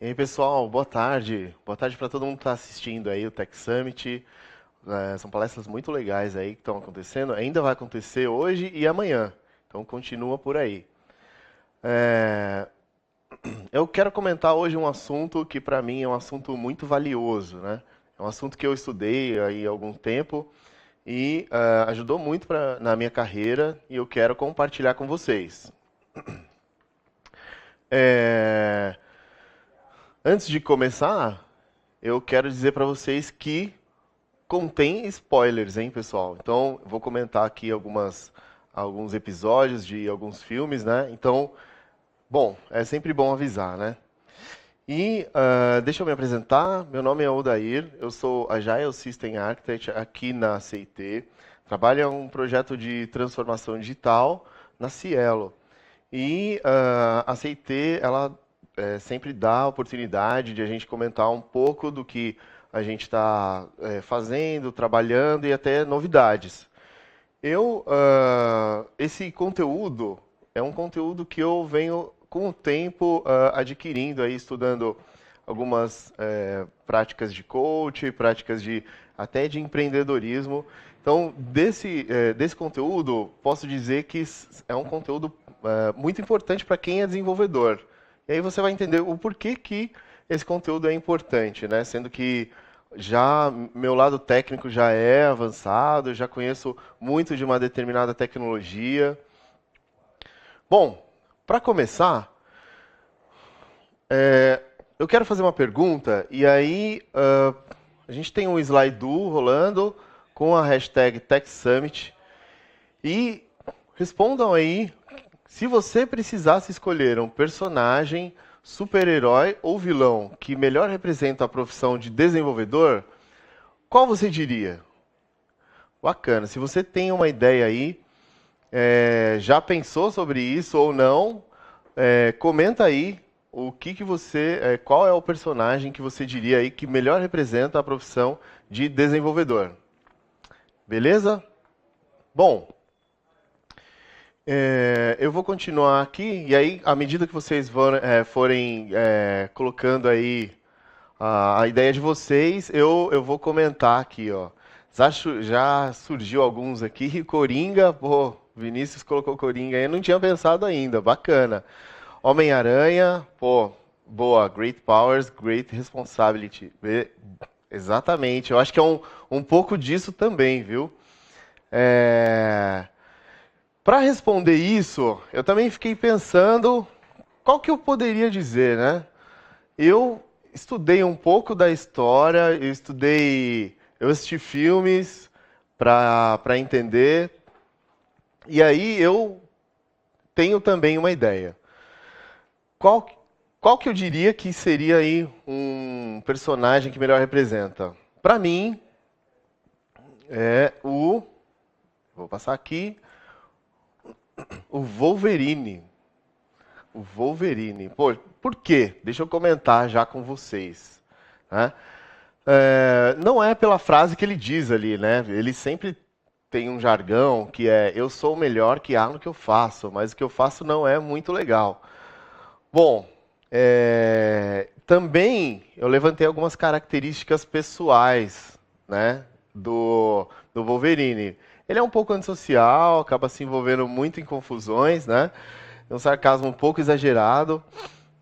E aí, pessoal, boa tarde. Boa tarde para todo mundo que está assistindo aí o Tech Summit. São palestras muito legais aí que estão acontecendo. Ainda vai acontecer hoje e amanhã. Então continua por aí. É, Eu quero comentar hoje um assunto que para mim é um assunto muito valioso, né? É um assunto que eu estudei aí há algum tempo e ajudou muito na minha carreira e eu quero compartilhar com vocês. É, Antes de começar, eu quero dizer para vocês que contém spoilers, hein, pessoal? Então, eu vou comentar aqui alguns episódios de alguns filmes, né? Então, bom, é sempre bom avisar, né? E deixa eu me apresentar. Meu nome é Odair, eu sou Agile System Architect aqui na CIT. Trabalho em um projeto de transformação digital na Cielo. E a CIT, ela sempre dá a oportunidade de a gente comentar um pouco do que a gente está fazendo, trabalhando e até novidades. Esse conteúdo é um conteúdo que eu venho com o tempo adquirindo aí, estudando algumas práticas de coach, práticas de até de empreendedorismo. Então, desse conteúdo, posso dizer que é um conteúdo muito importante para quem é desenvolvedor. E aí você vai entender o porquê que esse conteúdo é importante, né? Sendo que já meu lado técnico já é avançado, já conheço muito de uma determinada tecnologia. Bom, para começar, eu quero fazer uma pergunta e aí a gente tem um slide rolando com a hashtag TechSummit e respondam aí se você precisasse escolher um personagem, super-herói ou vilão que melhor representa a profissão de desenvolvedor, qual você diria? Bacana. Se você tem uma ideia aí, já pensou sobre isso ou não, comenta aí qual é o personagem que você diria aí que melhor representa a profissão de desenvolvedor. Beleza? Bom, eu vou continuar aqui e aí, à medida que vocês forem colocando aí a ideia de vocês, eu vou comentar aqui, ó. Já surgiu alguns aqui. Coringa, pô, Vinícius colocou Coringa aí, eu não tinha pensado ainda, bacana. Homem-Aranha, pô, boa, Great Powers, Great Responsibility. Exatamente, eu acho que é um pouco disso também, viu? Para responder isso, eu também fiquei pensando qual que eu poderia dizer, né? Eu estudei um pouco da história, eu assisti filmes para entender, e aí eu tenho também uma ideia. Qual, qual que eu diria que seria aí um personagem que melhor representa? Para mim, é vou passar aqui, o Wolverine. O Wolverine. Pô, por quê? Deixa eu comentar já com vocês, né? Não é pela frase que ele diz ali, né? Ele sempre tem um jargão que é eu sou o melhor que há no que eu faço, mas o que eu faço não é muito legal. Bom, também eu levantei algumas características pessoais, né, do Wolverine. Ele é um pouco antissocial, acaba se envolvendo muito em confusões, né? É um sarcasmo um pouco exagerado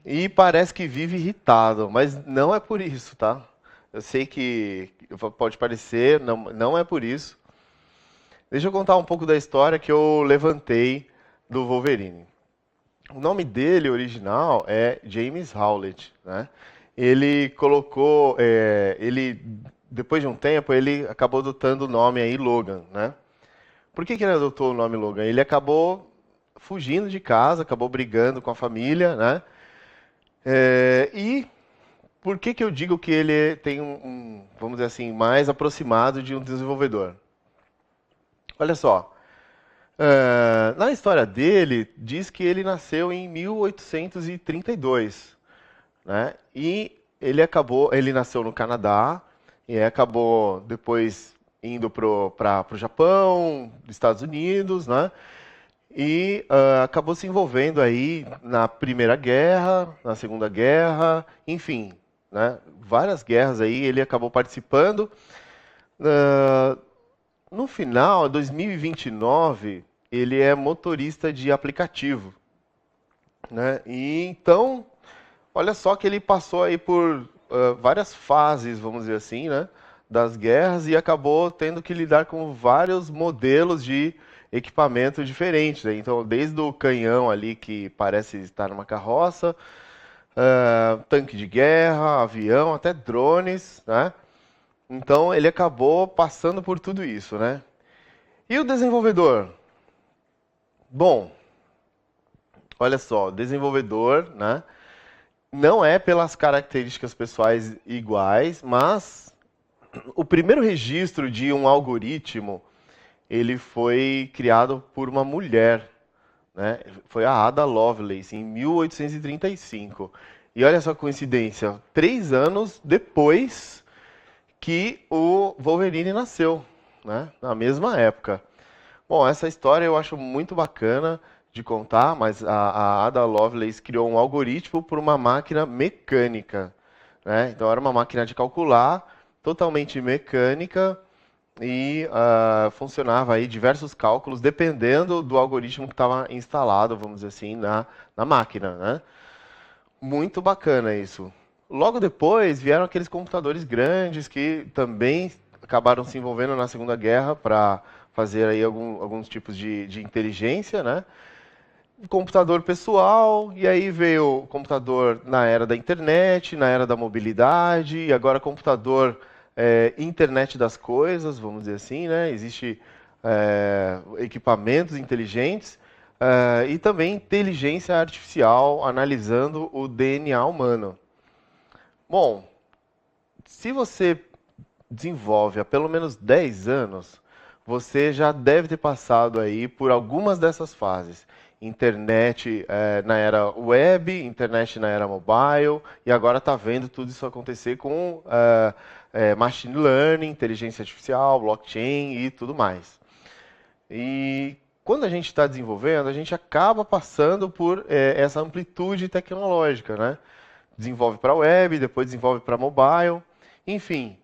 e parece que vive irritado, mas não é por isso, tá? Eu sei que pode parecer, não é por isso. Deixa eu contar um pouco da história que eu levantei do Wolverine. O nome dele original é James Howlett, né? Ele colocou, depois de um tempo, ele acabou adotando o nome aí Logan, né? Por que ele adotou o nome Logan? Ele acabou fugindo de casa, acabou brigando com a família, né? E por que eu digo que ele tem vamos dizer assim, mais aproximado de um desenvolvedor? Olha só, na história dele, diz que ele nasceu em 1832, né? E ele nasceu no Canadá e acabou depois indo para o Japão, Estados Unidos, né? e acabou se envolvendo aí na Primeira Guerra, na Segunda Guerra, enfim, né? Várias guerras aí ele acabou participando. Ah, no final, 2029, ele é motorista de aplicativo, né? E então, olha só que ele passou aí por várias fases, vamos dizer assim, né? Das guerras e acabou tendo que lidar com vários modelos de equipamento diferentes, né? Então, desde o canhão ali que parece estar numa carroça, tanque de guerra, avião, até drones, né? Então, ele acabou passando por tudo isso, né? E o desenvolvedor? Bom, olha só, o desenvolvedor, né? Não é pelas características pessoais iguais, mas o primeiro registro de um algoritmo, ele foi criado por uma mulher, né? Foi a Ada Lovelace, em 1835. E olha só a coincidência, 3 anos depois que o Wolverine nasceu, né? Na mesma época. Bom, essa história eu acho muito bacana de contar, mas a Ada Lovelace criou um algoritmo para uma máquina mecânica, né? Então era uma máquina de calcular, totalmente mecânica e funcionava aí diversos cálculos dependendo do algoritmo que estava instalado, vamos dizer assim, na máquina, né? Muito bacana isso. Logo depois vieram aqueles computadores grandes que também acabaram se envolvendo na Segunda Guerra para fazer aí alguns tipos de inteligência, né? Computador pessoal, e aí veio o computador na era da internet, na era da mobilidade, e agora computador internet das coisas, vamos dizer assim, né? Existe equipamentos inteligentes e também inteligência artificial analisando o DNA humano. Bom, se você desenvolve há pelo menos 10 anos, você já deve ter passado aí por algumas dessas fases. Internet na era web, internet na era mobile, e agora está vendo tudo isso acontecer com machine learning, inteligência artificial, blockchain e tudo mais. E quando a gente está desenvolvendo, a gente acaba passando por essa amplitude tecnológica, né? Desenvolve para web, depois desenvolve para mobile, enfim.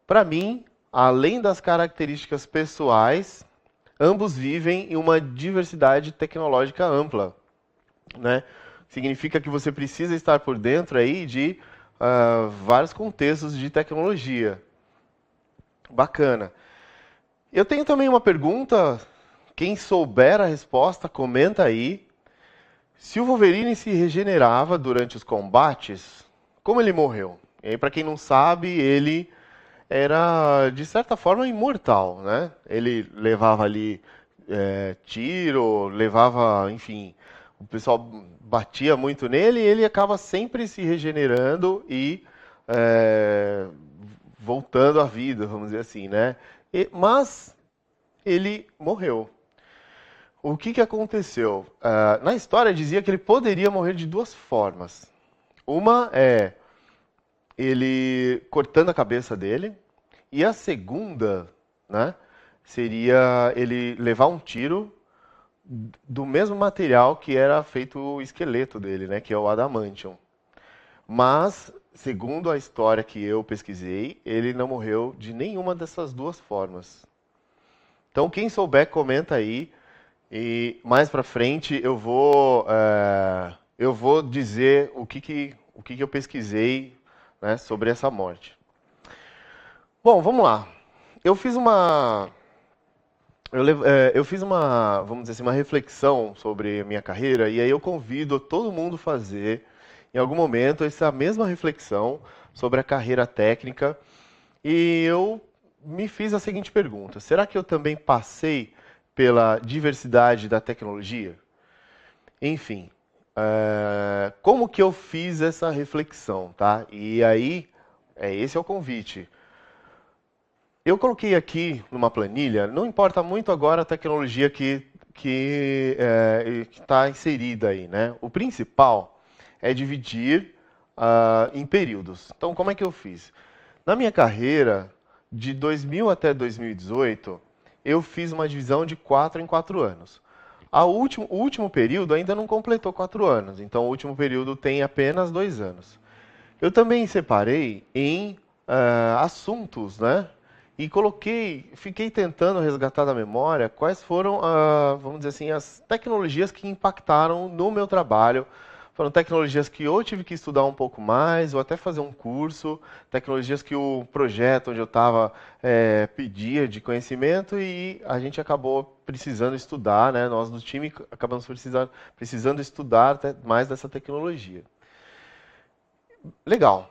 Para mim, além das características pessoais, ambos vivem em uma diversidade tecnológica ampla, né? Significa que você precisa estar por dentro aí de vários contextos de tecnologia. Bacana. Eu tenho também uma pergunta. Quem souber a resposta, comenta aí. Se o Wolverine se regenerava durante os combates, como ele morreu? E aí, para quem não sabe, ele era, de certa forma, imortal, né? Ele levava ali tiro, levava, enfim, o pessoal batia muito nele e ele acaba sempre se regenerando e é, voltando à vida, vamos dizer assim, né? Mas ele morreu. O que que aconteceu? Na história dizia que ele poderia morrer de duas formas. Uma é ele cortando a cabeça dele, e a segunda, né, seria ele levar um tiro do mesmo material que era feito o esqueleto dele, né, que é o adamantium. Mas, segundo a história que eu pesquisei, ele não morreu de nenhuma dessas duas formas. Então, quem souber, comenta aí. E mais pra frente eu vou dizer o que que eu pesquisei, né, sobre essa morte. Bom, vamos lá. Eu fiz uma eu fiz uma, vamos dizer assim, uma reflexão sobre a minha carreira e aí eu convido todo mundo a fazer em algum momento essa mesma reflexão sobre a carreira técnica e eu me fiz a seguinte pergunta: será que eu também passei pela diversidade da tecnologia? Enfim, como que eu fiz essa reflexão, tá? E aí, esse é o convite. Eu coloquei aqui numa planilha, não importa muito agora a tecnologia que está inserida aí, né? O principal é dividir em períodos. Então, como é que eu fiz? Na minha carreira, de 2000 até 2018, eu fiz uma divisão de 4 em 4 anos. O último período ainda não completou 4 anos, então o último período tem apenas 2 anos. Eu também separei em assuntos, né? E fiquei tentando resgatar da memória quais foram, vamos dizer assim, as tecnologias que impactaram no meu trabalho. Foram tecnologias que eu tive que estudar um pouco mais, ou até fazer um curso, tecnologias que o projeto onde eu estava pedia de conhecimento e a gente acabou precisando estudar, né? Nós do time acabamos precisando estudar mais dessa tecnologia. Legal.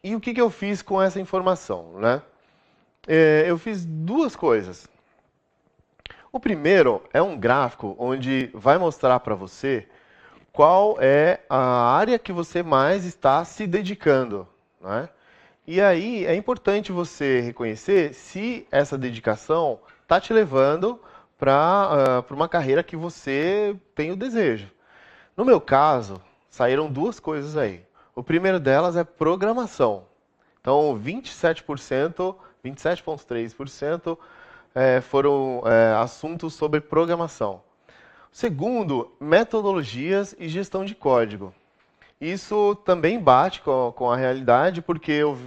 E o que que eu fiz com essa informação, né? Eu fiz duas coisas. O primeiro é um gráfico onde vai mostrar para você qual é a área que você mais está se dedicando, né? E aí é importante você reconhecer se essa dedicação está te levando para uma carreira que você tem o desejo. No meu caso, saíram duas coisas aí. O primeiro delas é programação. Então, 27%, 27,3% foram assuntos sobre programação. Segundo, metodologias e gestão de código. Isso também bate com a realidade, porque eu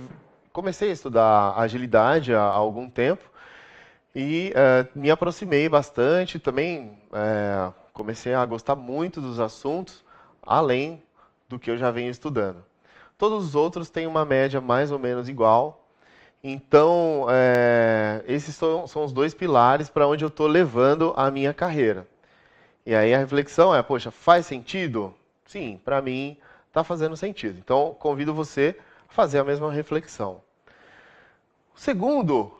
comecei a estudar agilidade há algum tempo e me aproximei bastante. Também comecei a gostar muito dos assuntos, além do que eu já venho estudando. Todos os outros têm uma média mais ou menos igual. Então, esses são os dois pilares para onde eu estou levando a minha carreira. E aí a reflexão é, poxa, faz sentido? Sim, para mim está fazendo sentido. Então, convido você a fazer a mesma reflexão. O segundo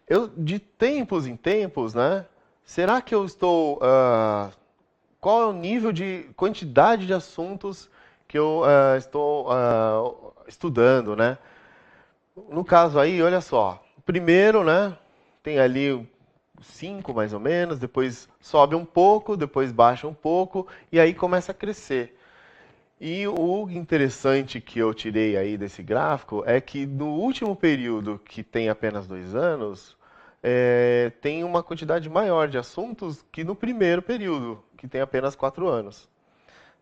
eu de tempos em tempos, né? Será que eu estou qual é o nível de quantidade de assuntos que eu estou estudando, né? No caso aí, olha só. Primeiro, né? Tem ali 5 mais ou menos, depois sobe um pouco, depois baixa um pouco e aí começa a crescer. E o interessante que eu tirei aí desse gráfico é que no último período, que tem apenas 2 anos, tem uma quantidade maior de assuntos que no primeiro período, que tem apenas 4 anos,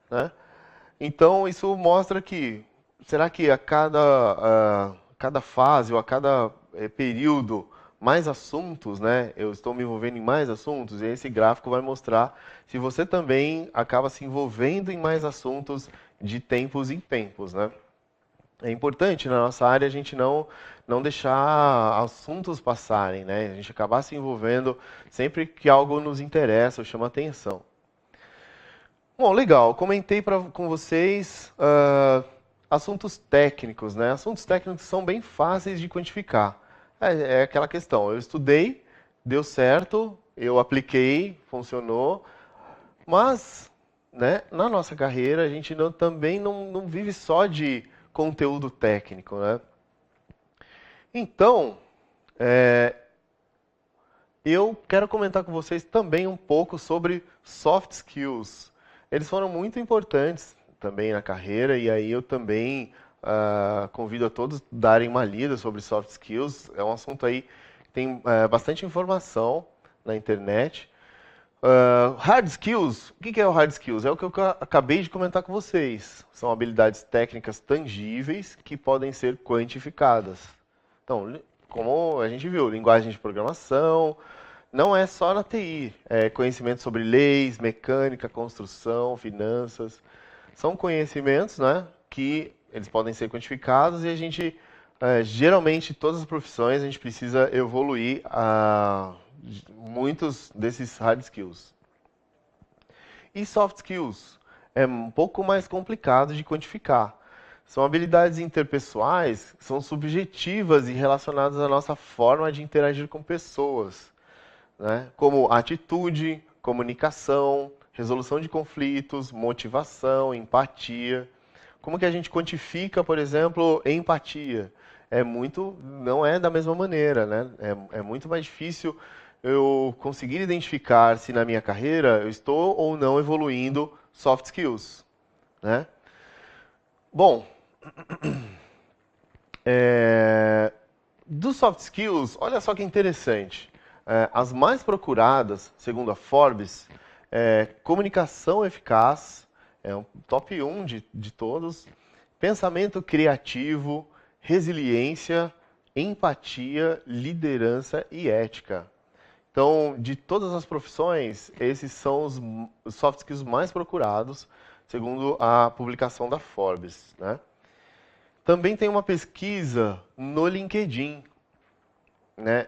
né? Então isso mostra que será que cada fase ou a cada período mais assuntos, né? Eu estou me envolvendo em mais assuntos e esse gráfico vai mostrar se você também acaba se envolvendo em mais assuntos de tempos em tempos, né? É importante na nossa área a gente não deixar assuntos passarem, né? A gente acabar se envolvendo sempre que algo nos interessa ou chama atenção. Bom, legal. Comentei com vocês assuntos técnicos, né? Assuntos técnicos são bem fáceis de quantificar. É aquela questão. Eu estudei, deu certo, eu apliquei, funcionou, mas, né, na nossa carreira a gente também não vive só de conteúdo técnico, né? Então, eu quero comentar com vocês também um pouco sobre soft skills. Eles foram muito importantes também na carreira e aí eu também convido a todos a darem uma lida sobre soft skills. É um assunto aí que tem bastante informação na internet. Hard skills, o que é o hard skills? É o que eu acabei de comentar com vocês. São habilidades técnicas tangíveis que podem ser quantificadas. Então, como a gente viu, linguagem de programação, não é só na TI, é conhecimento sobre leis, mecânica, construção, finanças. São conhecimentos, né, que eles podem ser quantificados e a gente, geralmente, todas as profissões, a gente precisa evoluir a muitos desses hard skills. E soft skills é um pouco mais complicado de quantificar. São habilidades interpessoais, são subjetivas e relacionadas à nossa forma de interagir com pessoas, né? Como atitude, comunicação, resolução de conflitos, motivação, empatia. Como que a gente quantifica, por exemplo, empatia? Não é da mesma maneira, né? É muito mais difícil eu conseguir identificar se na minha carreira eu estou ou não evoluindo soft skills, né? Bom, dos soft skills, olha só que interessante. As mais procuradas, segundo a Forbes, comunicação eficaz, é um top 1 de todos, pensamento criativo, resiliência, empatia, liderança e ética. Então, de todas as profissões, esses são os soft skills mais procurados, segundo a publicação da Forbes, né? Também tem uma pesquisa no LinkedIn, né?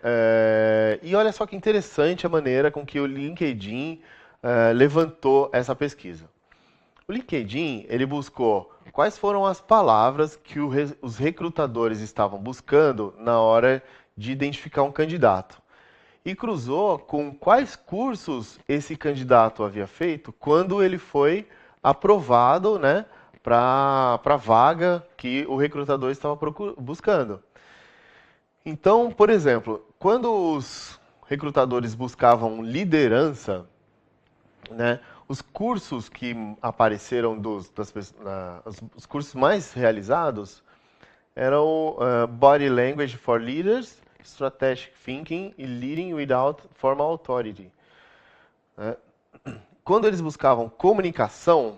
E olha só que interessante a maneira com que o LinkedIn levantou essa pesquisa. O LinkedIn, ele buscou quais foram as palavras que os recrutadores estavam buscando na hora de identificar um candidato. E cruzou com quais cursos esse candidato havia feito quando ele foi aprovado, né, para a vaga que o recrutador estava buscando. Então, por exemplo, quando os recrutadores buscavam liderança, né, os cursos que apareceram os cursos mais realizados eram Body Language for Leaders, Strategic Thinking e Leading Without Formal Authority. Quando eles buscavam comunicação,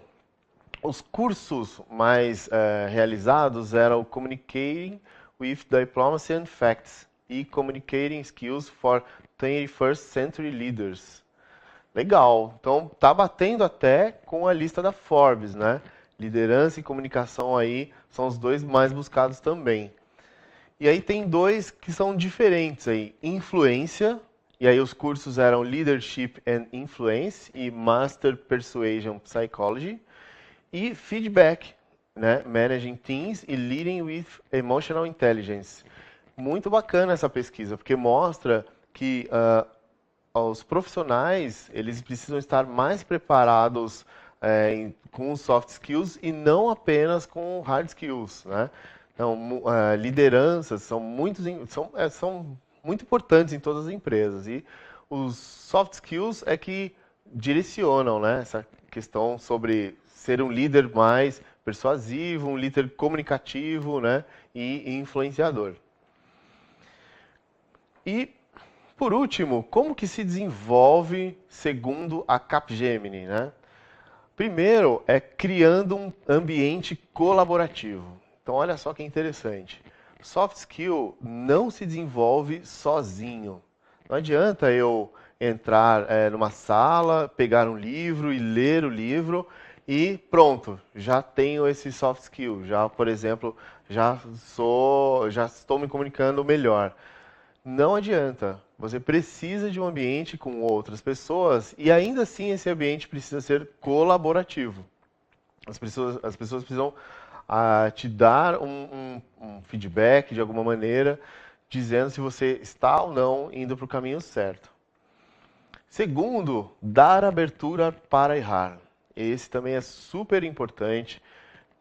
os cursos mais realizados eram Communicating with Diplomacy and Facts e Communicating Skills for 21st Century Leaders. Legal, então tá batendo até com a lista da Forbes, né? Liderança e comunicação aí são os dois mais buscados também. E aí tem dois que são diferentes aí, influência, e aí os cursos eram Leadership and Influence e Master Persuasion Psychology, e feedback, né? Managing Teams e Leading with Emotional Intelligence. Muito bacana essa pesquisa, porque mostra que os profissionais, eles precisam estar mais preparados com os soft skills e não apenas com hard skills, né? Então, lideranças são muito importantes em todas as empresas e os soft skills é que direcionam, né, essa questão sobre ser um líder mais persuasivo, um líder comunicativo, né, e influenciador. E, por último, como que se desenvolve segundo a Capgemini, né? Primeiro é criando um ambiente colaborativo. Então, olha só que interessante. Soft skill não se desenvolve sozinho. Não adianta eu entrar numa sala, pegar um livro e ler o livro e pronto, já tenho esse soft skill. Já, por exemplo, já estou me comunicando melhor. Não adianta. Você precisa de um ambiente com outras pessoas e ainda assim esse ambiente precisa ser colaborativo. As pessoas precisam te dar um feedback de alguma maneira, dizendo se você está ou não indo para o caminho certo. Segundo, dar abertura para errar. Esse também é super importante,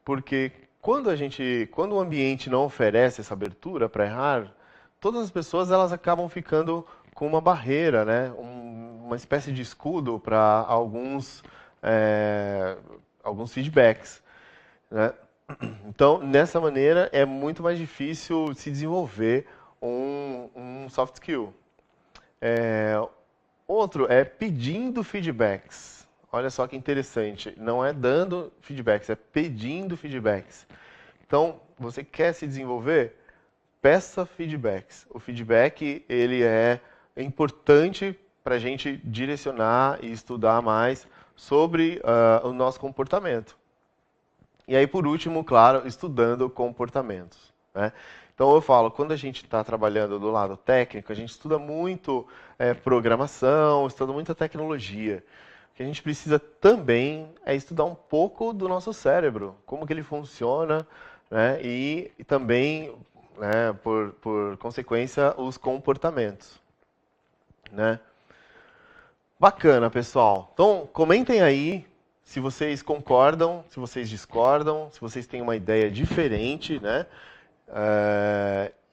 porque quando o ambiente não oferece essa abertura para errar, todas as pessoas elas acabam ficando com uma barreira, né? Uma espécie de escudo para alguns feedbacks, né? Então, nessa maneira, é muito mais difícil se desenvolver um soft skill. Outro é pedindo feedbacks. Olha só que interessante. Não é dando feedbacks, é pedindo feedbacks. Então, você quer se desenvolver? Peça feedbacks. O feedback ele é importante para a gente direcionar e estudar mais sobre o nosso comportamento. E aí, por último, claro, estudando comportamentos, né? Então, eu falo, quando a gente está trabalhando do lado técnico, a gente estuda muito programação, estuda muita tecnologia. O que a gente precisa também é estudar um pouco do nosso cérebro, como que ele funciona, né? E também, né, por consequência, os comportamentos, né? Bacana, pessoal. Então, comentem aí se vocês concordam, se vocês discordam, se vocês têm uma ideia diferente, né?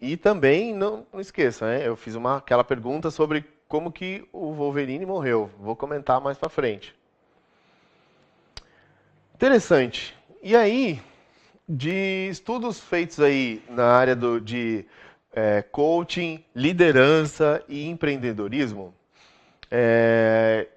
E também, não esqueçam, né? Eu fiz aquela pergunta sobre como que o Wolverine morreu. Vou comentar mais pra frente. Interessante. E aí, de estudos feitos aí na área de coaching, liderança e empreendedorismo,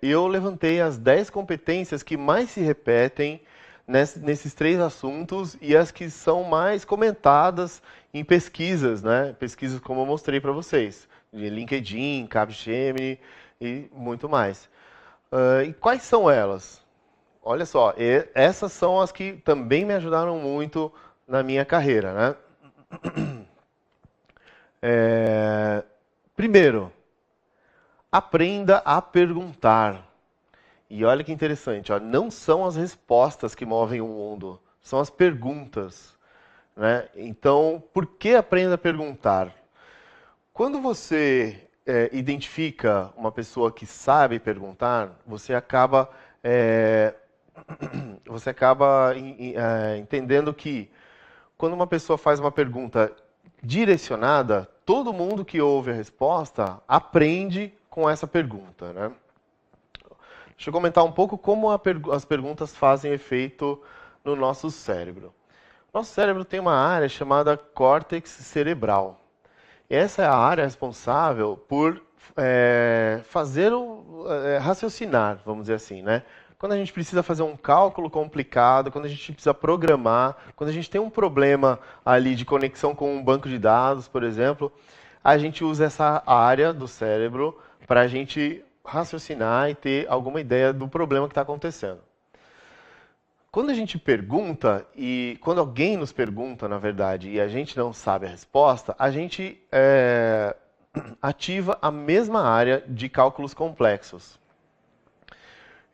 eu levantei as 10 competências que mais se repetem nesses três assuntos e as que são mais comentadas em pesquisas, né? Pesquisas como eu mostrei para vocês, de LinkedIn, Capgemini e muito mais. E quais são elas? Olha só, essas são as que também me ajudaram muito na minha carreira, né? Primeiro, aprenda a perguntar. E olha que interessante, ó, não são as respostas que movem o mundo, são as perguntas, né? Então, por que aprenda a perguntar? Quando você identifica uma pessoa que sabe perguntar, você acaba entendendo que quando uma pessoa faz uma pergunta direcionada, todo mundo que ouve a resposta aprende com essa pergunta, né? Deixa eu comentar um pouco como as perguntas fazem efeito no nosso cérebro. Nosso cérebro tem uma área chamada córtex cerebral. Essa é a área responsável por raciocinar, vamos dizer assim, né? Quando a gente precisa fazer um cálculo complicado, quando a gente precisa programar, quando a gente tem um problema ali de conexão com um banco de dados, por exemplo, a gente usa essa área do cérebro para a gente raciocinar e ter alguma ideia do problema que está acontecendo. Quando a gente pergunta, e quando alguém nos pergunta, na verdade, e a gente não sabe a resposta, a gente ativa a mesma área de cálculos complexos.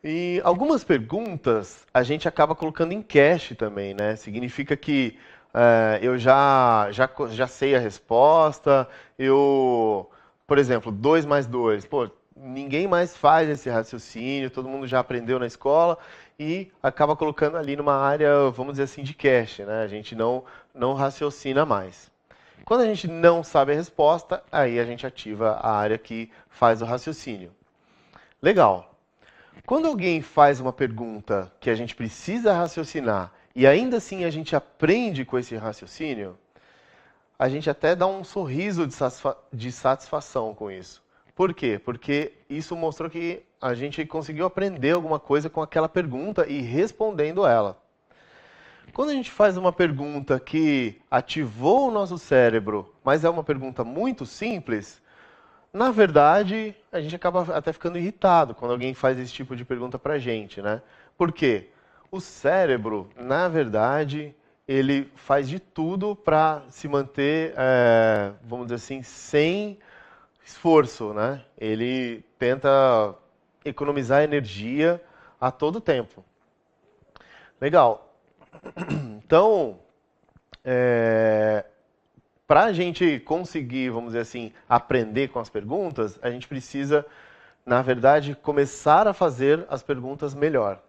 E algumas perguntas a gente acaba colocando em cache também, né? Significa que eu já sei a resposta, por exemplo, 2 mais 2, pô, ninguém mais faz esse raciocínio, todo mundo já aprendeu na escola e acaba colocando ali numa área, vamos dizer assim, de cache, né? A gente não raciocina mais. Quando a gente não sabe a resposta, aí a gente ativa a área que faz o raciocínio. Legal. Quando alguém faz uma pergunta que a gente precisa raciocinar e ainda assim a gente aprende com esse raciocínio, a gente até dá um sorriso de satisfação com isso. Por quê? Porque isso mostrou que a gente conseguiu aprender alguma coisa com aquela pergunta e respondendo ela. Quando a gente faz uma pergunta que ativou o nosso cérebro, mas é uma pergunta muito simples, na verdade, a gente acaba até ficando irritado quando alguém faz esse tipo de pergunta pra gente, né? Por quê? O cérebro, na verdade, ele faz de tudo para se manter, vamos dizer assim, sem esforço, né? Ele tenta economizar energia a todo tempo. Legal. Então, para a gente conseguir, vamos dizer assim, aprender com as perguntas, a gente precisa, na verdade, começar a fazer as perguntas melhor.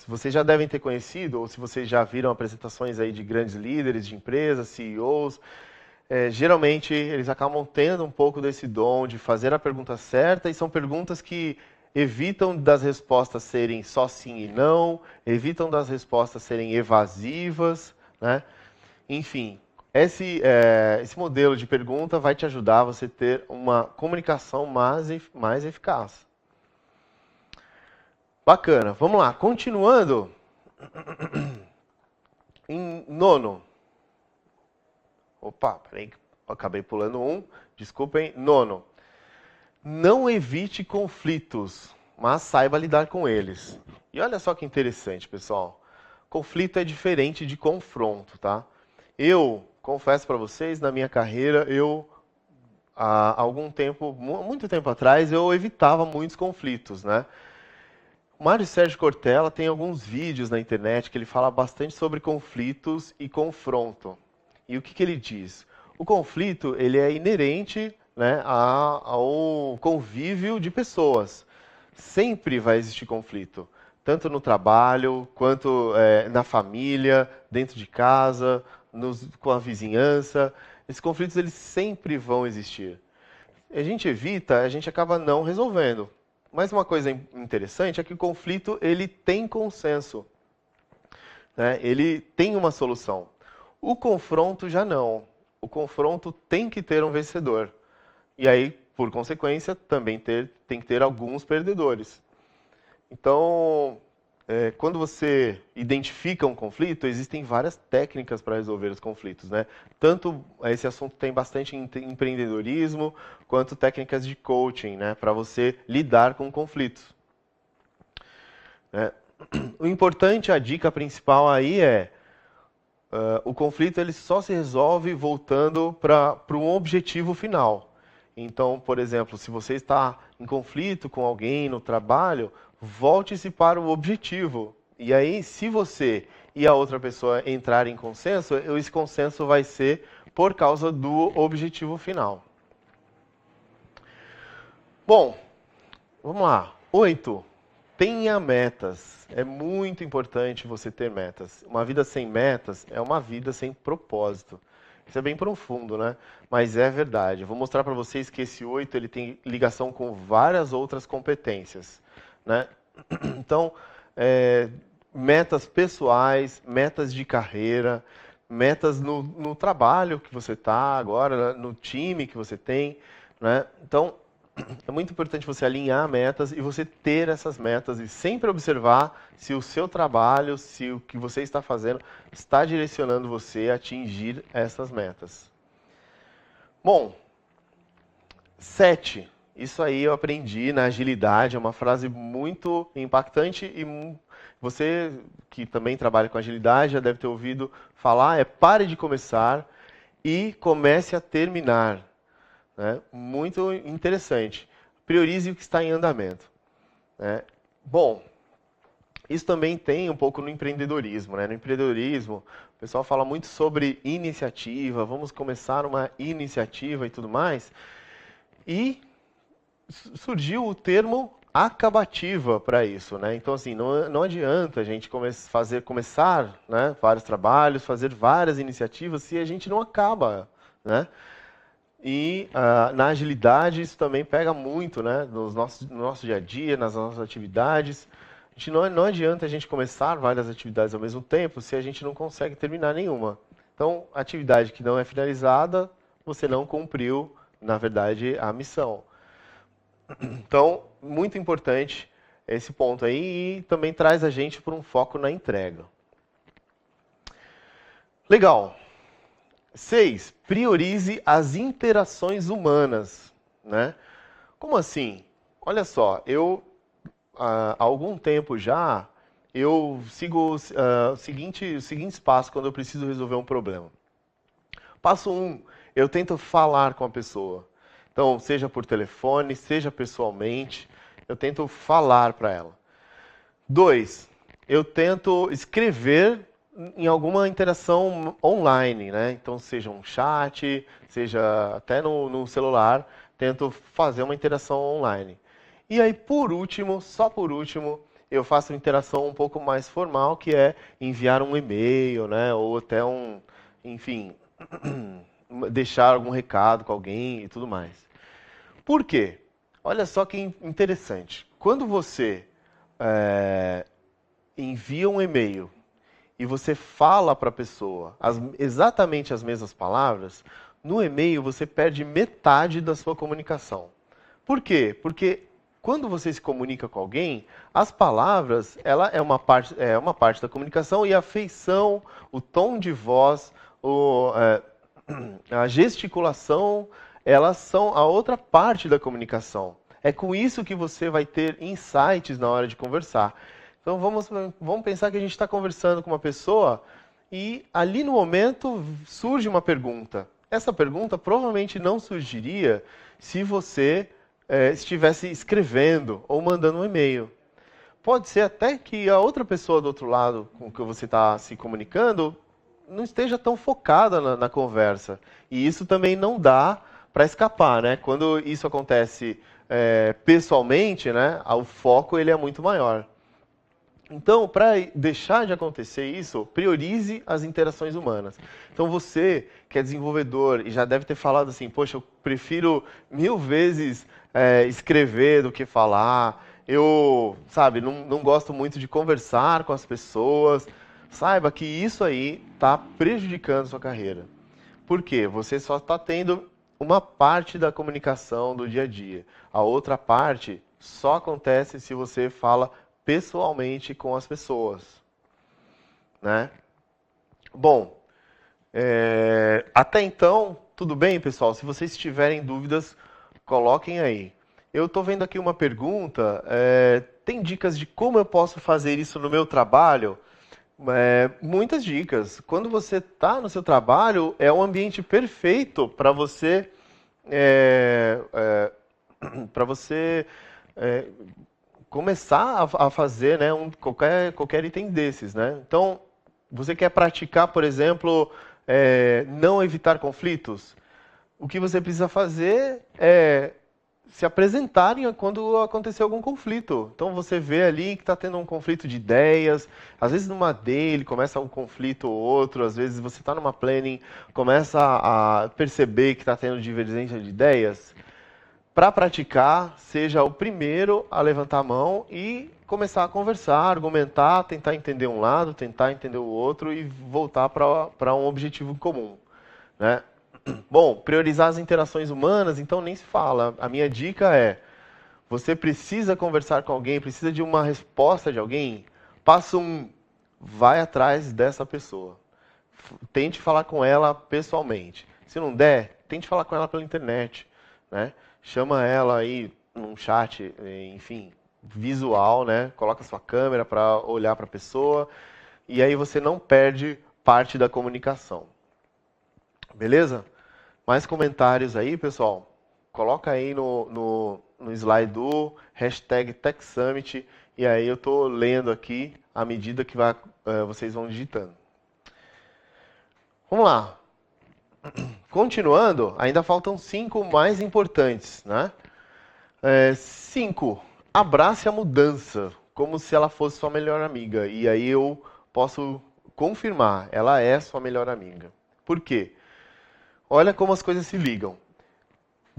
Vocês já devem ter conhecido, ou se vocês já viram apresentações aí de grandes líderes de empresas, CEOs, geralmente eles acabam tendo um pouco desse dom de fazer a pergunta certa, e são perguntas que evitam das respostas serem só sim e não, evitam das respostas serem evasivas, né? Enfim, esse modelo de pergunta vai te ajudar a você ter uma comunicação mais eficaz. Bacana, vamos lá. Continuando, em nono. Opa, peraí, acabei pulando um. Desculpem. Nono. Não evite conflitos, mas saiba lidar com eles. E olha só que interessante, pessoal. Conflito é diferente de confronto, tá? Eu confesso para vocês, na minha carreira, há algum tempo, muito tempo atrás, eu evitava muitos conflitos, né? O Mário Sérgio Cortella tem alguns vídeos na internet que ele fala bastante sobre conflitos e confronto. E o que ele diz? O conflito, ele é inerente, né, ao convívio de pessoas. Sempre vai existir conflito, tanto no trabalho, quanto na família, dentro de casa, com a vizinhança. Esses conflitos, eles sempre vão existir. A gente evita, a gente acaba não resolvendo. Mas uma coisa interessante é que o conflito, ele tem consenso, né? Ele tem uma solução. O confronto já não. o confronto tem que ter um vencedor. E aí, por consequência, também tem que ter alguns perdedores. Então, quando você identifica um conflito, existem várias técnicas para resolver os conflitos, né? Tanto esse assunto tem bastante empreendedorismo, quanto técnicas de coaching, né? Para você lidar com conflitos. O importante, a dica principal aí o conflito ele só se resolve voltando para um objetivo final. Então, por exemplo, se você está em conflito com alguém no trabalho, volte-se para o objetivo. E aí, se você e a outra pessoa entrarem em consenso, esse consenso vai ser por causa do objetivo final. Bom, vamos lá. 8. Tenha metas. É muito importante você ter metas. Uma vida sem metas é uma vida sem propósito. Isso é bem profundo, né? Mas é verdade. Eu vou mostrar para vocês que esse 8 ele tem ligação com várias outras competências, né? Então, metas pessoais, metas de carreira, metas no trabalho que você está agora, no time que você tem, né? Então, é muito importante você alinhar metas e você ter essas metas e sempre observar se o seu trabalho, se o que você está fazendo está direcionando você a atingir essas metas. Bom, 7. Isso aí eu aprendi na agilidade, é uma frase muito impactante e você que também trabalha com agilidade já deve ter ouvido falar, pare de começar e comece a terminar. Né? Muito interessante. Priorize o que está em andamento. Né? Bom, isso também tem um pouco no empreendedorismo. Né? No empreendedorismo, o pessoal fala muito sobre iniciativa, vamos começar uma iniciativa e tudo mais. E surgiu o termo acabativa para isso. Né? Então, assim, não adianta a gente começar né, vários trabalhos, fazer várias iniciativas se a gente não acaba. Né? E na agilidade isso também pega muito, né? No nosso dia a dia, nas nossas atividades. Não adianta a gente começar várias atividades ao mesmo tempo se a gente não consegue terminar nenhuma. Então, atividade que não é finalizada, você não cumpriu, na verdade, a missão. Então, muito importante esse ponto aí e também traz a gente para um foco na entrega. Legal. 6. Priorize as interações humanas. Né? Como assim? Olha só, há algum tempo já, eu sigo os seguintes passos quando eu preciso resolver um problema. Passo 1, eu tento falar com a pessoa. Então, seja por telefone, seja pessoalmente, eu tento falar para ela. 2, eu tento escrever em alguma interação online, né? Então, seja um chat, seja até no celular, tento fazer uma interação online. E aí, por último, só por último, eu faço uma interação um pouco mais formal, que é enviar um e-mail, né? Ou até enfim, deixar algum recado com alguém e tudo mais. Por quê? Olha só que interessante. Quando você envia um e-mail e você fala para a pessoa exatamente as mesmas palavras, no e-mail você perde metade da sua comunicação. Por quê? Porque quando você se comunica com alguém, as palavras, ela é uma parte da comunicação e a feição, o tom de voz, a gesticulação, elas são a outra parte da comunicação. É com isso que você vai ter insights na hora de conversar. Então vamos pensar que a gente está conversando com uma pessoa e ali no momento surge uma pergunta. Essa pergunta provavelmente não surgiria se você estivesse escrevendo ou mandando um e-mail. Pode ser até que a outra pessoa do outro lado com que você está se comunicando não esteja tão focada na conversa. E isso também não dá para escapar, né? Quando isso acontece pessoalmente, né, o foco ele é muito maior. Então, para deixar de acontecer isso, priorize as interações humanas. Então, você que é desenvolvedor e já deve ter falado assim, poxa, eu prefiro 1000 vezes escrever do que falar. Eu, sabe, não gosto muito de conversar com as pessoas. Saiba que isso aí está prejudicando a sua carreira. Por quê? Você só está tendo uma parte da comunicação do dia a dia. A outra parte só acontece se você fala pessoalmente com as pessoas, né? Bom, até então, tudo bem, pessoal? Se vocês tiverem dúvidas, coloquem aí. Eu estou vendo aqui uma pergunta. Tem dicas de como eu posso fazer isso no meu trabalho? Muitas dicas. Quando você está no seu trabalho, é um ambiente perfeito para você é, começar a fazer, né, qualquer item desses, né? Então, você quer praticar, por exemplo, não evitar conflitos? O que você precisa fazer é se apresentarem quando acontecer algum conflito. Então você vê ali que está tendo um conflito de ideias, às vezes numa dele começa um conflito ou outro, às vezes você está numa planning, começa a perceber que está tendo divergência de ideias. Para praticar, seja o primeiro a levantar a mão e começar a conversar, argumentar, tentar entender um lado, tentar entender o outro e voltar para um objetivo comum, né? Bom, priorizar as interações humanas, então nem se fala. A minha dica é: você precisa conversar com alguém, precisa de uma resposta de alguém? Passo 1, vai atrás dessa pessoa. Tente falar com ela pessoalmente. Se não der, tente falar com ela pela internet, né? Chama ela aí num chat, enfim, visual, né? Coloca sua câmera para olhar para a pessoa e aí você não perde parte da comunicação. Beleza? Mais comentários aí, pessoal? Coloca aí no slide do hashtag TechSummit e aí eu estou lendo aqui à medida que vocês vão digitando. Vamos lá. Continuando, ainda faltam 5 mais importantes, né? 5. Abrace a mudança, como se ela fosse sua melhor amiga. E aí eu posso confirmar, ela é sua melhor amiga. Por quê? Olha como as coisas se ligam.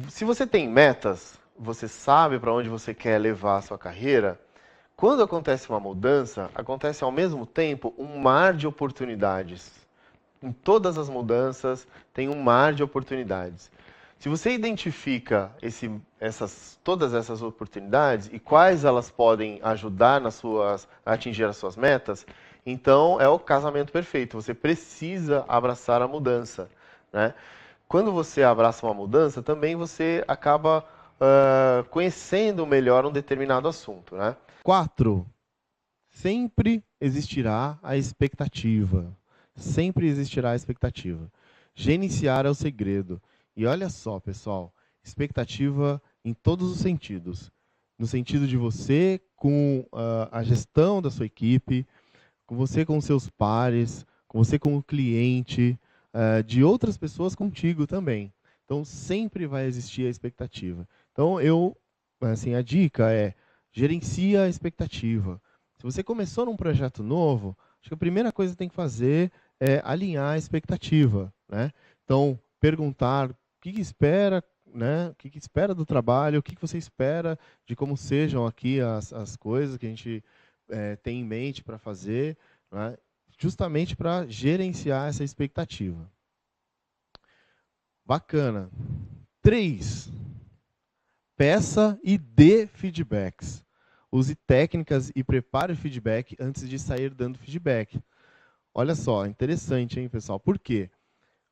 Se você tem metas, você sabe para onde você quer levar a sua carreira, quando acontece uma mudança, acontece ao mesmo tempo um mar de oportunidades. Em todas as mudanças tem um mar de oportunidades. Se você identifica todas essas oportunidades e quais elas podem ajudar a atingir as suas metas, então é o casamento perfeito. Você precisa abraçar a mudança, né? Quando você abraça uma mudança, também você acaba conhecendo melhor um determinado assunto, né? 4. Sempre existirá a expectativa. Sempre existirá a expectativa. Gerenciar é o segredo. E olha só, pessoal, expectativa em todos os sentidos. No sentido de você com a gestão da sua equipe, com você com os seus pares, com você com o cliente, de outras pessoas contigo também. Então, sempre vai existir a expectativa. Então, a dica é, gerencia a expectativa. Se você começou num projeto novo, acho que a primeira coisa que tem que fazer é alinhar a expectativa, né? Então, perguntar o que espera, né? O que espera do trabalho, o que você espera de como sejam aqui as coisas que a gente tem em mente para fazer, né? Justamente para gerenciar essa expectativa. Bacana. 3. Peça e dê feedbacks. Use técnicas e prepare o feedback antes de sair dando feedback. Olha só, interessante, hein, pessoal? Por quê?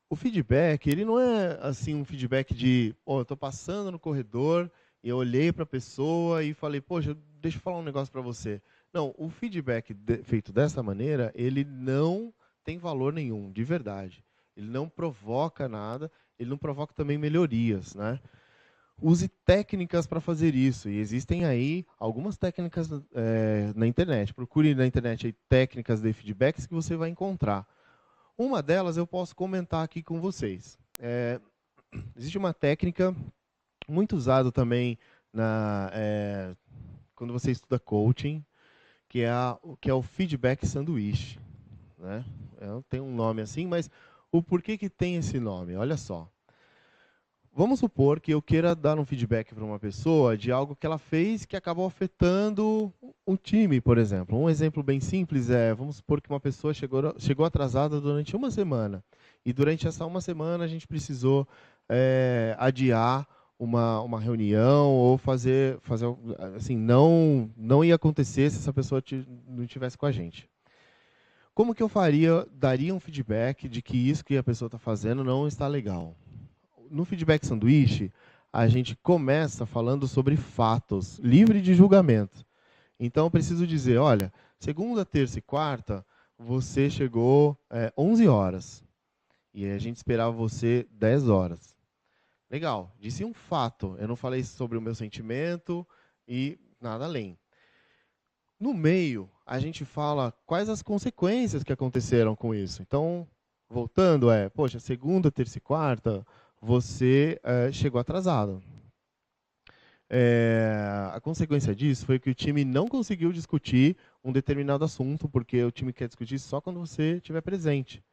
O feedback, ele não é assim um feedback de, eu estou passando no corredor e eu olhei para a pessoa e falei, poxa, deixa eu falar um negócio para você. Não, o feedback feito dessa maneira, ele não tem valor nenhum, de verdade. Ele não provoca nada, ele não provoca também melhorias, né? Use técnicas para fazer isso. E existem aí algumas técnicas na internet. Procure na internet aí, técnicas de feedbacks que você vai encontrar. Uma delas eu posso comentar aqui com vocês. Existe uma técnica muito usada também quando você estuda coaching, que é o feedback sanduíche, né? Tem um nome assim, mas o porquê que tem esse nome? Olha só. Vamos supor que eu queira dar um feedback para uma pessoa de algo que ela fez que acabou afetando um time, por exemplo. Um exemplo bem simples vamos supor que uma pessoa chegou atrasada durante uma semana. E durante essa uma semana a gente precisou adiar uma reunião ou fazer assim, não ia acontecer se essa pessoa não estivesse com a gente. Como que eu daria um feedback de que isso que a pessoa está fazendo não está legal? No feedback sanduíche, a gente começa falando sobre fatos, livre de julgamento. Então, eu preciso dizer, olha, segunda, terça e quarta, você chegou 11 horas. E a gente esperava você 10 horas. Legal, disse um fato. Eu não falei sobre o meu sentimento e nada além. No meio, a gente fala quais as consequências que aconteceram com isso. Então, voltando, poxa, segunda, terça e quarta, você chegou atrasado. A consequência disso foi que o time não conseguiu discutir um determinado assunto, porque o time quer discutir só quando você estiver presente.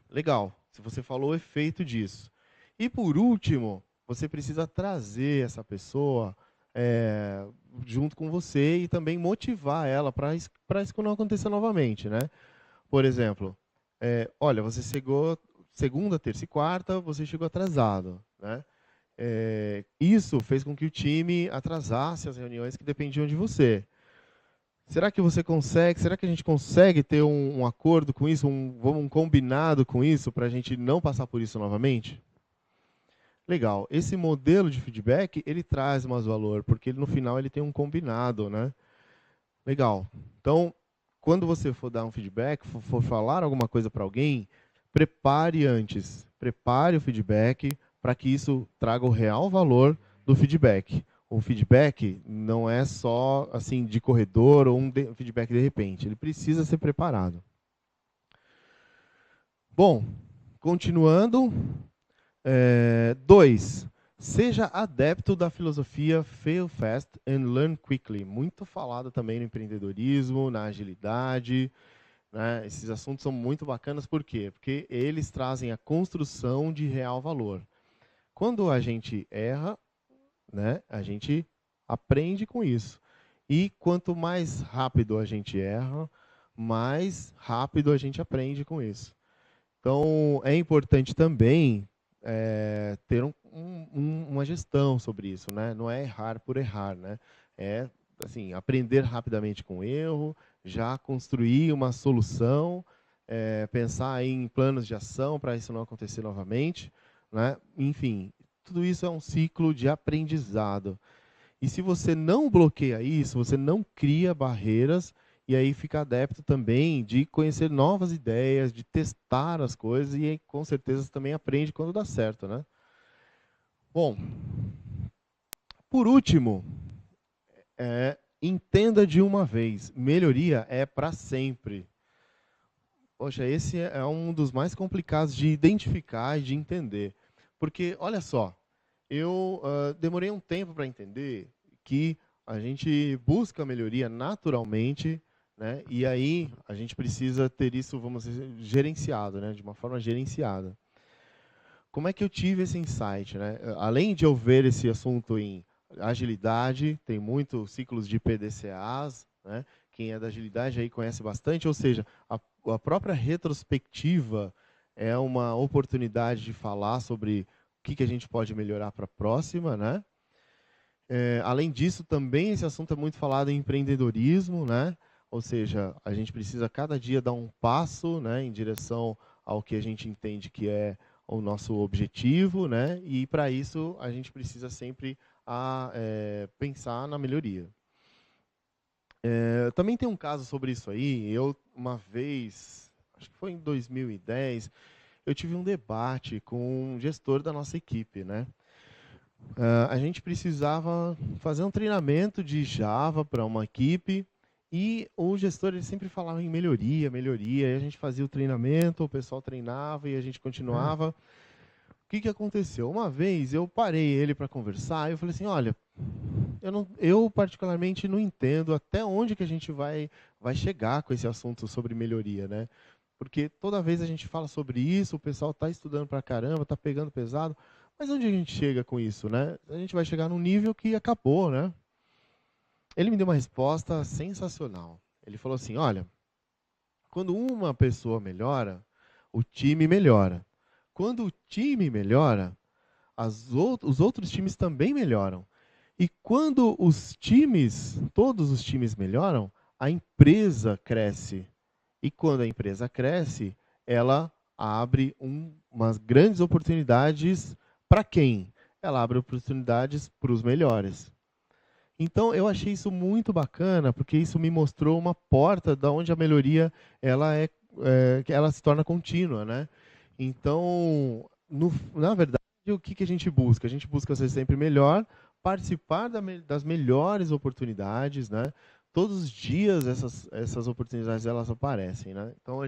Legal, se você falou o efeito disso. E por último, você precisa trazer essa pessoa junto com você e também motivar ela para isso não aconteça novamente, né? Por exemplo, olha, você chegou segunda, terça e quarta, você chegou atrasado, né? Isso fez com que o time atrasasse as reuniões que dependiam de você. Será que você consegue? Será que a gente consegue ter um acordo com isso, um combinado com isso, para a gente não passar por isso novamente? Legal. Esse modelo de feedback, ele traz mais valor, porque no final ele tem um combinado, né? Legal. Então, quando você for dar um feedback, for falar alguma coisa para alguém, prepare antes. Prepare o feedback para que isso traga o real valor do feedback. O feedback não é só assim de corredor ou um feedback de repente. Ele precisa ser preparado. Bom, continuando. 2. Seja adepto da filosofia Fail Fast and Learn Quickly. Muito falado também no empreendedorismo, na agilidade. Né? Esses assuntos são muito bacanas, por quê? Porque eles trazem a construção de real valor. Quando a gente erra, né, a gente aprende com isso. E quanto mais rápido a gente erra, mais rápido a gente aprende com isso. Então, é importante também ter uma gestão sobre isso, né? Não é errar por errar, né? É assim, aprender rapidamente com o erro, já construir uma solução, pensar em planos de ação para isso não acontecer novamente, né? Enfim, tudo isso é um ciclo de aprendizado. E se você não bloqueia isso, você não cria barreiras e aí fica adepto também de conhecer novas ideias, de testar as coisas e aí, com certeza também aprende quando dá certo, né? Bom, por último, entenda de uma vez, melhoria é para sempre. Poxa, esse é um dos mais complicados de identificar e de entender. Porque, olha só, eu demorei um tempo para entender que a gente busca melhoria naturalmente, né? E aí a gente precisa ter isso, vamos dizer, gerenciado, né? De uma forma gerenciada. Como é que eu tive esse insight, né? Além de eu ver esse assunto em agilidade, tem muitos ciclos de PDCAs, né? Quem é da agilidade aí conhece bastante, ou seja, a própria retrospectiva é uma oportunidade de falar sobre o que a gente pode melhorar para a próxima, né? Além disso, também esse assunto é muito falado em empreendedorismo, né? Ou seja, a gente precisa cada dia dar um passo, né, em direção ao que a gente entende que é o nosso objetivo, né? E para isso a gente precisa sempre pensar na melhoria. Também tem um caso sobre isso aí. Eu, uma vez, acho que foi em 2010, eu tive um debate com um gestor da nossa equipe, né? A gente precisava fazer um treinamento de Java para uma equipe e o gestor ele sempre falava em melhoria, melhoria. E a gente fazia o treinamento, o pessoal treinava e a gente continuava. O que aconteceu? Uma vez eu parei ele para conversar e eu falei assim, olha, eu particularmente não entendo até onde que a gente vai chegar com esse assunto sobre melhoria, né? Porque toda vez a gente fala sobre isso, o pessoal está estudando para caramba, está pegando pesado, mas onde a gente chega com isso, né? A gente vai chegar num nível que acabou, né? Ele me deu uma resposta sensacional. Ele falou assim, olha, quando uma pessoa melhora, o time melhora. Quando o time melhora, os outros times também melhoram. E quando todos os times melhoram, a empresa cresce. E quando a empresa cresce, ela abre umas grandes oportunidades para quem? Ela abre oportunidades para os melhores. Então, eu achei isso muito bacana, porque isso me mostrou uma porta da onde a melhoria ela se torna contínua, né? Então, na verdade, o que a gente busca? A gente busca ser sempre melhor, participar das melhores oportunidades, né? Todos os dias essas oportunidades elas aparecem, né? Então,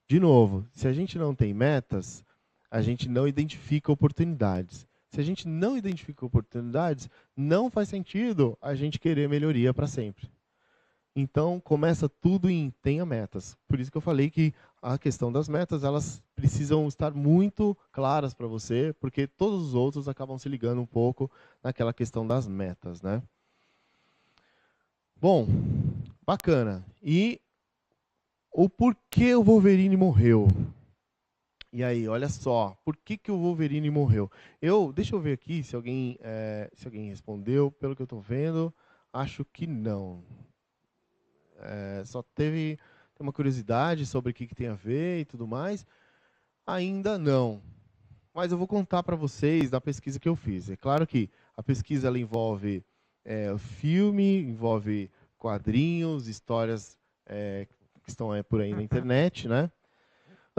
de novo, se a gente não tem metas, a gente não identifica oportunidades. Se a gente não identifica oportunidades, não faz sentido a gente querer melhoria para sempre. Então, começa tudo em tenha metas. Por isso que eu falei que a questão das metas, elas precisam estar muito claras para você, porque todos os outros acabam se ligando um pouco naquela questão das metas, né? Bom, bacana. E o porquê o Wolverine morreu? E aí, olha só, por que o Wolverine morreu? Deixa eu ver aqui se alguém respondeu, pelo que eu estou vendo, acho que não. Só teve uma curiosidade sobre o que tem a ver e tudo mais. Ainda não. Mas eu vou contar para vocês da pesquisa que eu fiz. É claro que a pesquisa ela envolve filme, envolve quadrinhos, histórias que estão por aí na internet, né?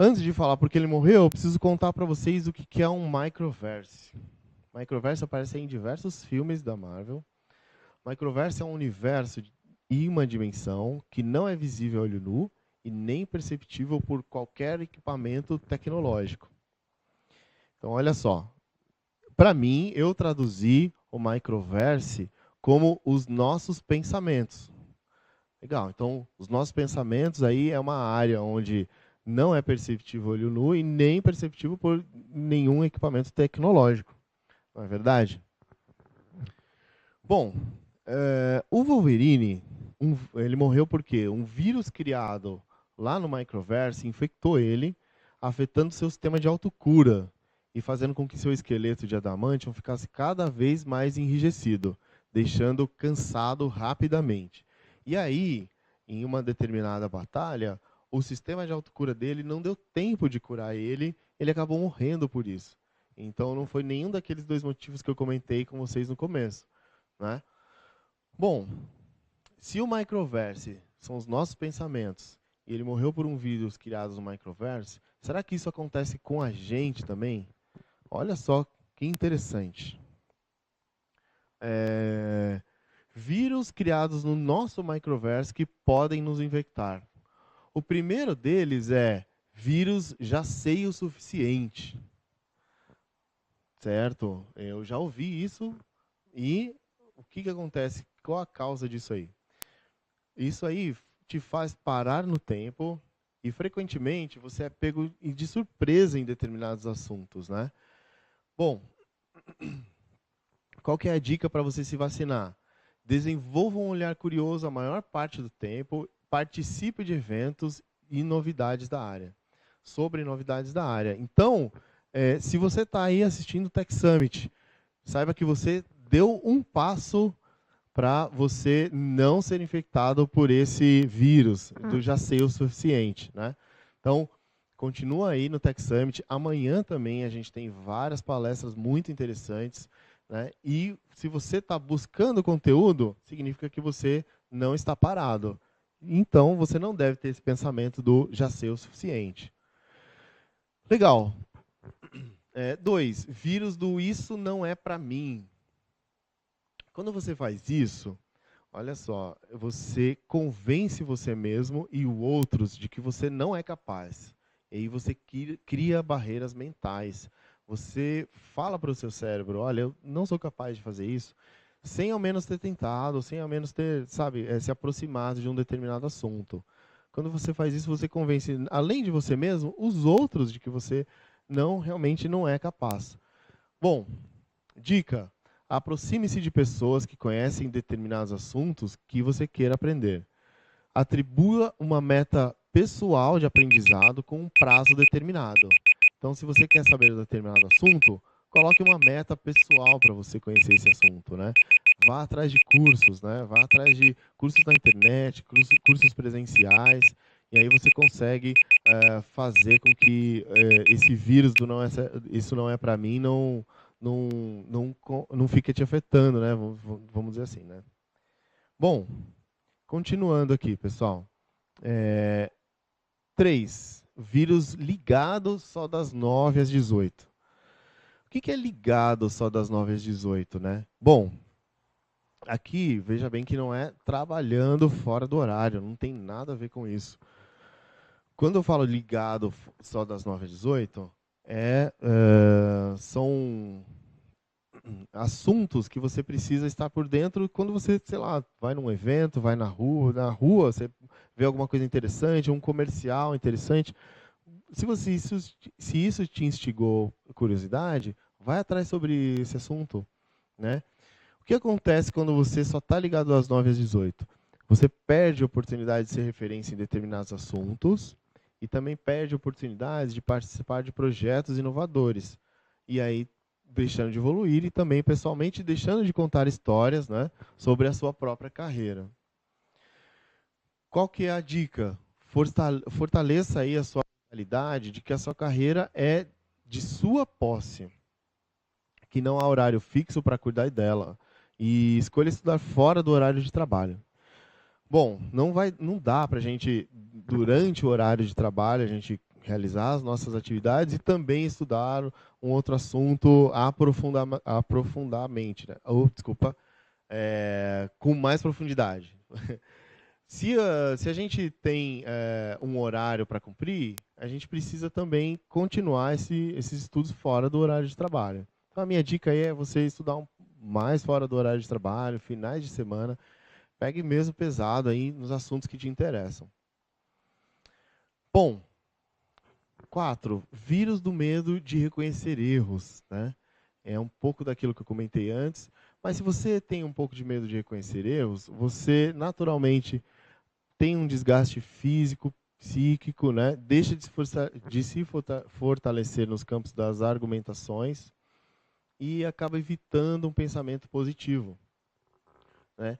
Antes de falar porque ele morreu, eu preciso contar para vocês o que é um microverse. Microverse aparece em diversos filmes da Marvel. Microverse é um universo e uma dimensão que não é visível a olho nu e nem perceptível por qualquer equipamento tecnológico. Então, olha só. Para mim, eu traduzi o microverse como os nossos pensamentos. Legal. Então, os nossos pensamentos aí é uma área onde não é perceptível olho nu e nem perceptível por nenhum equipamento tecnológico. Não é verdade? Bom, o Wolverine, ele morreu porque um vírus criado lá no Microverse infectou ele, afetando seu sistema de autocura e fazendo com que seu esqueleto de adamantium ficasse cada vez mais enrijecido, deixando cansado rapidamente. E aí, em uma determinada batalha, o sistema de autocura dele não deu tempo de curar ele, ele acabou morrendo por isso. Então não foi nenhum daqueles dois motivos que eu comentei com vocês no começo, né? Bom, se o microverse são os nossos pensamentos e ele morreu por um vírus criado no microverse, será que isso acontece com a gente também? Olha só que interessante. Vírus criados no nosso microverse que podem nos infectar. O primeiro deles é vírus já sei o suficiente. Certo? Eu já ouvi isso. E o que acontece? Qual a causa disso aí? Isso aí te faz parar no tempo e, frequentemente, você é pego de surpresa em determinados assuntos, né? Bom, qual que é a dica para você se vacinar? Desenvolva um olhar curioso a maior parte do tempo, participe de eventos e novidades da área. Sobre novidades da área. Então, se você está aí assistindo o Tech Summit, saiba que você deu um passo para você não ser infectado por esse vírus, do já sei o suficiente, né? Então, continua aí no Tech Summit. Amanhã também a gente tem várias palestras muito interessantes, né? E se você está buscando conteúdo, significa que você não está parado. Então, você não deve ter esse pensamento do já sei o suficiente. Legal. 2, vírus do isso não é para mim. Quando você faz isso, olha só, você convence você mesmo e os outros de que você não é capaz. E aí você cria barreiras mentais. Você fala para o seu cérebro, olha, eu não sou capaz de fazer isso, sem ao menos ter tentado, sem ao menos ter, sabe, se aproximado de um determinado assunto. Quando você faz isso, você convence, além de você mesmo, os outros de que você realmente não é capaz. Bom, dica: aproxime-se de pessoas que conhecem determinados assuntos que você queira aprender. Atribua uma meta pessoal de aprendizado com um prazo determinado. Então, se você quer saber de determinado assunto, coloque uma meta pessoal para você conhecer esse assunto, né? Vá atrás de cursos, né? Vá atrás de cursos na internet, cursos presenciais, e aí você consegue fazer com que esse vírus do não é, isso não é para mim não fique te afetando, né? Vamos dizer assim, né? Bom, continuando aqui, pessoal. 3. Vírus ligado só das 9 às 18. O que é ligado só das 9 às 18, né? Bom, aqui, veja bem que não é trabalhando fora do horário, não tem nada a ver com isso. Quando eu falo ligado só das 9 às 18, são assuntos que você precisa estar por dentro quando você, sei lá, vai num evento, vai na rua você vê alguma coisa interessante, um comercial interessante. Se isso te instigou curiosidade, vai atrás sobre esse assunto, né? O que acontece quando você só está ligado às 9 às 18? Você perde a oportunidade de ser referência em determinados assuntos e também perde a oportunidade de participar de projetos inovadores. E aí, deixando de evoluir e também, pessoalmente, deixando de contar histórias, né, sobre a sua própria carreira. Qual que é a dica? Fortaleça aí a sua mentalidade de que a sua carreira é de sua posse, que não há horário fixo para cuidar dela. E escolha estudar fora do horário de trabalho. Bom, não dá para a gente, durante o horário de trabalho, a gente realizar as nossas atividades e também estudar um outro assunto aprofundadamente, né? Com mais profundidade. Se a gente tem um horário para cumprir, a gente precisa também continuar esses estudos fora do horário de trabalho. Então, a minha dica aí é você estudar mais fora do horário de trabalho, finais de semana. Pegue mesmo pesado aí nos assuntos que te interessam. Bom, 4. Vírus do medo de reconhecer erros, né? É um pouco daquilo que eu comentei antes, mas se você tem um pouco de medo de reconhecer erros, você naturalmente tem um desgaste físico, psíquico, né? Deixa de se fortalecer nos campos das argumentações e acaba evitando um pensamento positivo, né?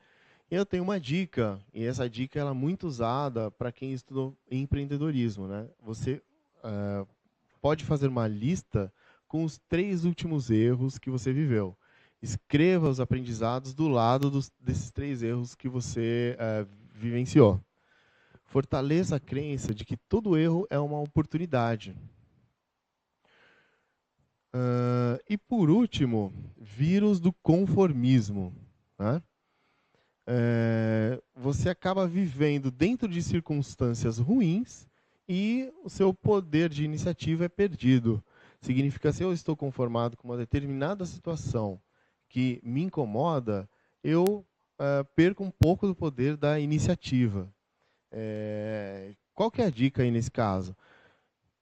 Eu tenho uma dica, e essa dica ela é muito usada para quem estudou empreendedorismo, né? Você pode fazer uma lista com os 3 últimos erros que você viveu. Escreva os aprendizados do lado desses 3 erros que você vivenciou. Fortaleça a crença de que todo erro é uma oportunidade. E por último, vírus do conformismo, né? Você acaba vivendo dentro de circunstâncias ruins e o seu poder de iniciativa é perdido. Significa, se eu estou conformado com uma determinada situação que me incomoda, eu perco um pouco do poder da iniciativa. Qual que é a dica aí nesse caso?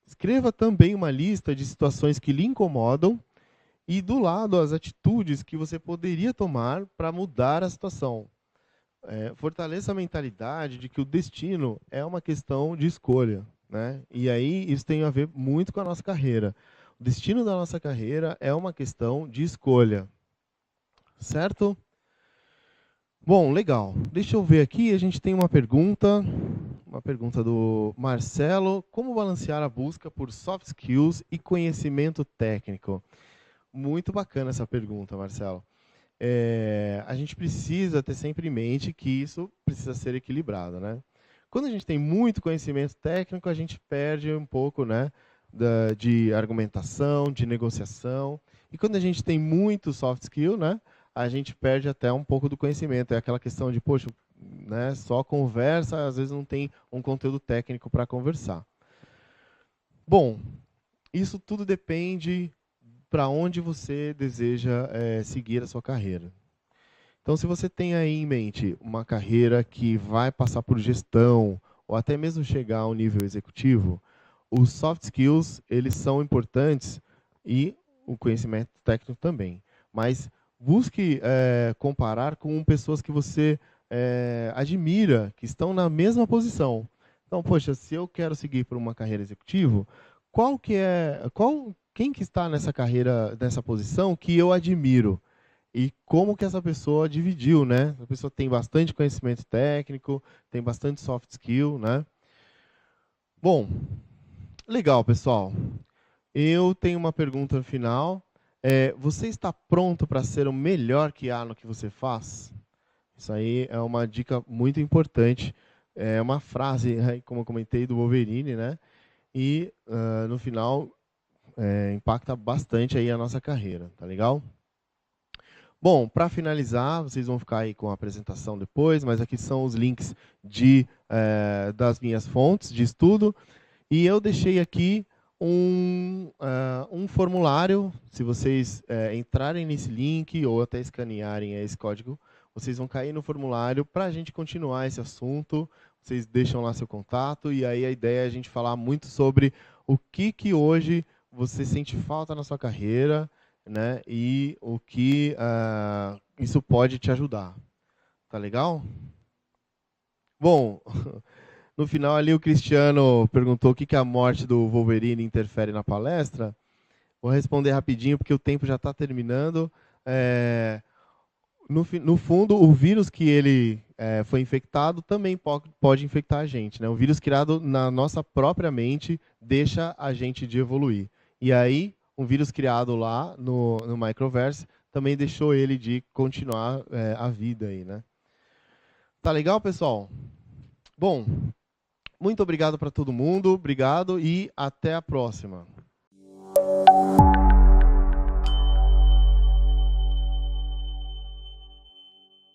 Escreva também uma lista de situações que lhe incomodam e do lado as atitudes que você poderia tomar para mudar a situação. Fortaleça a mentalidade de que o destino é uma questão de escolha, né? E aí isso tem a ver muito com a nossa carreira. O destino da nossa carreira é uma questão de escolha, certo? Bom, legal. Deixa eu ver aqui, a gente tem uma pergunta do Marcelo. Como balancear a busca por soft skills e conhecimento técnico? Muito bacana essa pergunta, Marcelo. A gente precisa ter sempre em mente que isso precisa ser equilibrado, né? Quando a gente tem muito conhecimento técnico, a gente perde um pouco, né, de argumentação, de negociação. E quando a gente tem muito soft skill, né, a gente perde até um pouco do conhecimento. É aquela questão de, poxa, né, só conversa, às vezes não tem um conteúdo técnico para conversar. Bom, isso tudo depende para onde você deseja seguir a sua carreira. Então, se você tem aí em mente uma carreira que vai passar por gestão ou até mesmo chegar ao nível executivo, os soft skills eles são importantes e o conhecimento técnico também. Mas busque comparar com pessoas que você admira, que estão na mesma posição. Então, poxa, se eu quero seguir por uma carreira executiva, quem que está nessa carreira, nessa posição que eu admiro? E como que essa pessoa dividiu, né? A pessoa tem bastante conhecimento técnico, tem bastante soft skill, né? Bom, legal, pessoal. Eu tenho uma pergunta final. Você está pronto para ser o melhor que há no que você faz? Isso aí é uma dica muito importante. É uma frase, como eu comentei, do Wolverine, né? E no final impacta bastante aí a nossa carreira, tá legal? Bom, para finalizar, vocês vão ficar aí com a apresentação depois, mas aqui são os links das minhas fontes de estudo. E eu deixei aqui um formulário. Se vocês entrarem nesse link ou até escanearem esse código, vocês vão cair no formulário para a gente continuar esse assunto. Vocês deixam lá seu contato e aí a ideia é a gente falar muito sobre o que hoje você sente falta na sua carreira, né? E o que isso pode te ajudar. Tá legal? Bom, no final ali o Cristiano perguntou o que a morte do Wolverine interfere na palestra. Vou responder rapidinho porque o tempo já está terminando. No fundo, o vírus que ele foi infectado também pode infectar a gente, né? O vírus criado na nossa própria mente deixa a gente de evoluir. E aí, um vírus criado lá no Microverse também deixou ele de continuar a vida aí, né? Tá legal, pessoal? Bom, muito obrigado para todo mundo, obrigado e até a próxima.